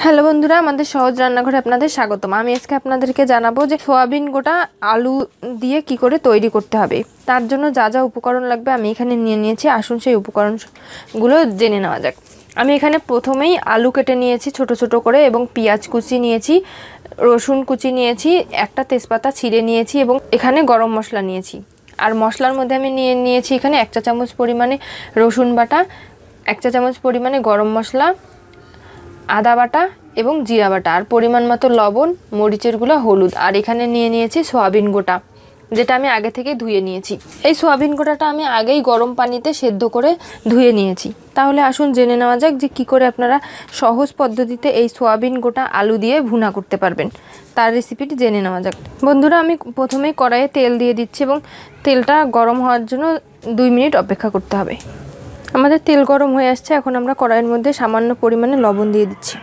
Hello বন্ধুরা, আমাদের সহজ রান্নাঘরে আপনাদের স্বাগতম। আমি আজকে আপনাদেরকে জানাবো যে সয়াবিন গোটা আলু দিয়ে কি করে তৈরি করতে হবে। তার জন্য যা যা উপকরণ লাগবে আমি এখানে নিয়ে নিয়েছি। আসুন সেই উপকরণগুলো জেনে নেওয়া যাক। আমি এখানে প্রথমেই আলু কেটে নিয়েছি ছোট ছোট করে, এবং পেঁয়াজ কুচি নিয়েছি, রসুন কুচি নিয়েছি, একটা তেজপাতা ছিঁড়ে নিয়েছি, এবং এখানে গরম মশলা নিয়েছি। আর মশলার মধ্যে আমি নিয়েছি এখানে 1 চা চামচ পরিমাণে রসুন বাটা, 1 চা চামচ পরিমাণে গরম মশলা, আদা বাটা এবং জিরা বাটা, আর পরিমাণ মতো লবণ, মরিচের গুঁড়া, হলুদ। আর এখানে নিয়েছি সয়াবিন গোটা, যেটা আমি আগে থেকে ধুয়ে নিয়েছি। এই সয়াবিন গোটাটা আমি আগেই গরম পানিতে সেদ্ধ করে ধুয়ে নিয়েছি। তাহলে আসুন জেনে নেওয়া যাক যে কি করে আপনারা সহজ পদ্ধতিতে এই সয়াবিন গোটা আলু দিয়ে ভুনা করতে পারবেন। তার রেসিপিটি জেনে নেওয়া যাক। বন্ধুরা, আমি প্রথমেই কড়াইয়ে তেল দিয়ে দিচ্ছি, এবং তেলটা গরম হওয়ার জন্য 2 মিনিট অপেক্ষা করতে হবে। আমাদের তেল গরম হয়ে আসছে। এখন আমরা কড়াইয়ের মধ্যে সামান্য পরিমাণে লবণ দিয়ে দিচ্ছি।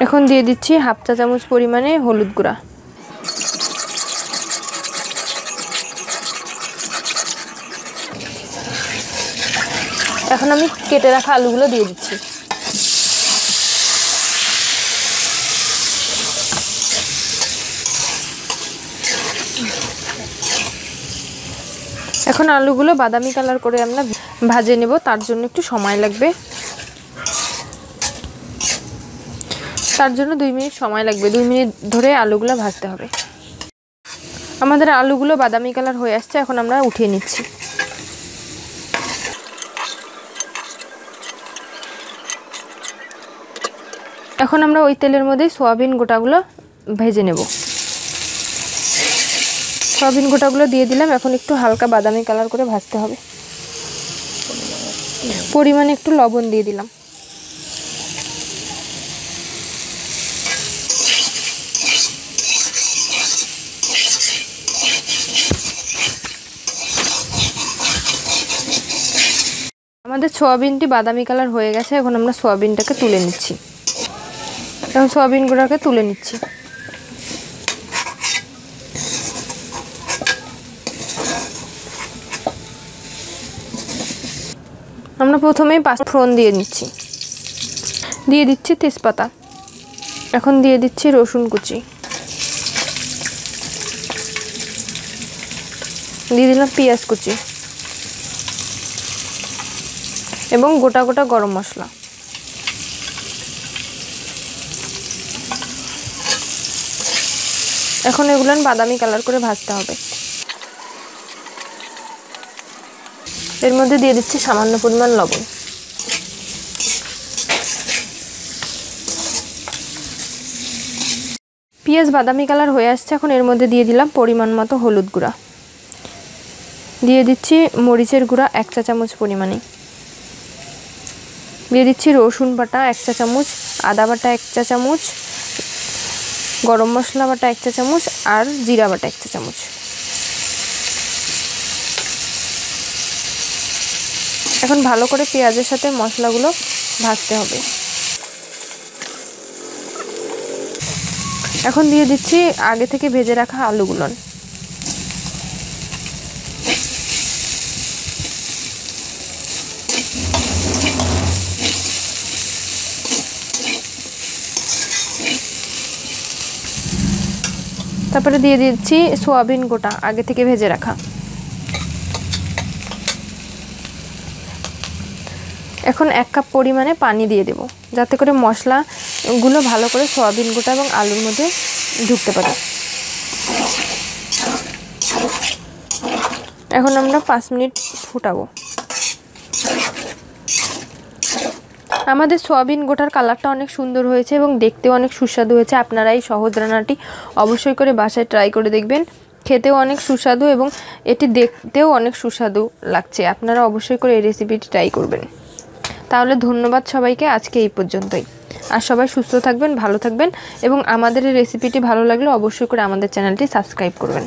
এখন দিয়ে দিচ্ছি 1/2 চা চামচ পরিমাণে হলুদ গুঁড়া। এখন আমি কেটে রাখা আলুগুলো দিয়ে দিচ্ছি। এখন আলুগুলো বাদামি কালার করে আমরা ভাজে নেব। তার জন্য একটু সময় লাগবে। তার জন্য 2 মিনিট সময় লাগবে। 2 মিনিট ধরে আলুগুলো ভাজতে হবে। আমাদের আলুগুলো বাদামি কালার হয়ে আসছে। এখন আমরা উঠিয়ে নিচ্ছি। এখন আমরা ওই তেলের মধ্যে সয়াবিন গোটাগুলো ভেজে নেব। সয়াবিন গোটাগুলো দিয়ে দিলাম। এখন একটু হালকা বাদামি কালার করে ভাজতে হবে। পরিমাণে একটু লবণ দিয়ে দিলাম। আমাদের সয়াবিনটি বাদামি কালার হয়ে গেছে। এখন আমরা সয়াবিনটাকে তুলে নিচ্ছি। এখন সয়াবিন গুঁড়াকে তুলে নিচ্ছি। আমরা প্রথমেই 5 ফোড়ন দিয়ে নিচ্ছি। দিয়ে দিচ্ছি তেজপাতা। এখন দিয়ে দিচ্ছি রসুন কুচি। দিয়ে দিলাম পেঁয়াজ কুচি এবং গোটা গোটা গরম মশলা। এখন এগুলো বাদামি কালার করে ভাজতে হবে। এর মধ্যে দিয়ে দিচ্ছি সামান্য পরিমাণ লবণ। পেঁয়াজ বাদামি কালার হয়ে আসছে। এখন এর মধ্যে দিয়ে দিলাম পরিমাণ মতো হলুদ গুঁড়া। দিয়ে দিচ্ছি মরিচের গুঁড়া 1 চা চামচ পরিমাণে। দিয়ে দিচ্ছি রসুন বাটা 1 চা চামচ, আদা বাটা 1 চা চামচ, গরম মশলা বাটা 1 চা চামচ, আর জিরা বাটা 1 চা চামচ। এখন ভালো করে পেঁয়াজের সাথে মশলাগুলো ভাজতে হবে। এখন দিয়ে দিচ্ছি আগে থেকে ভেজে রাখা আলুগুলো। তারপরে দিয়ে দিচ্ছি সয়াবিন গোটা আগে থেকে ভেজে রাখা। এখন 1 কাপ পরিমাণে পানি দিয়ে দেব, যাতে করে মশলাগুলো ভালো করে সয়াবিন গোটা এবং আলুর মধ্যে ঢুকতে পারে। এখন আমরা 5 মিনিট ফুটাবো। আমাদের সয়াবিন গোটার কালারটা অনেক সুন্দর হয়েছে এবং দেখতেও অনেক সুস্বাদু হয়েছে। আপনারা এই সহজ রান্নাটি অবশ্যই করে বাসায় ট্রাই করে দেখবেন। খেতেও অনেক সুস্বাদু এবং এটি দেখতেও অনেক সুস্বাদু লাগছে। আপনারা অবশ্যই করে এই রেসিপিটি ট্রাই করবেন। তাহলে ধন্যবাদ সবাইকে। আজকে এই পর্যন্তই। আর সবাই সুস্থ থাকবেন, ভালো থাকবেন, এবং আমাদের এই রেসিপিটি ভালো লাগলে অবশ্যই করে আমাদের চ্যানেলটি সাবস্ক্রাইব করবেন।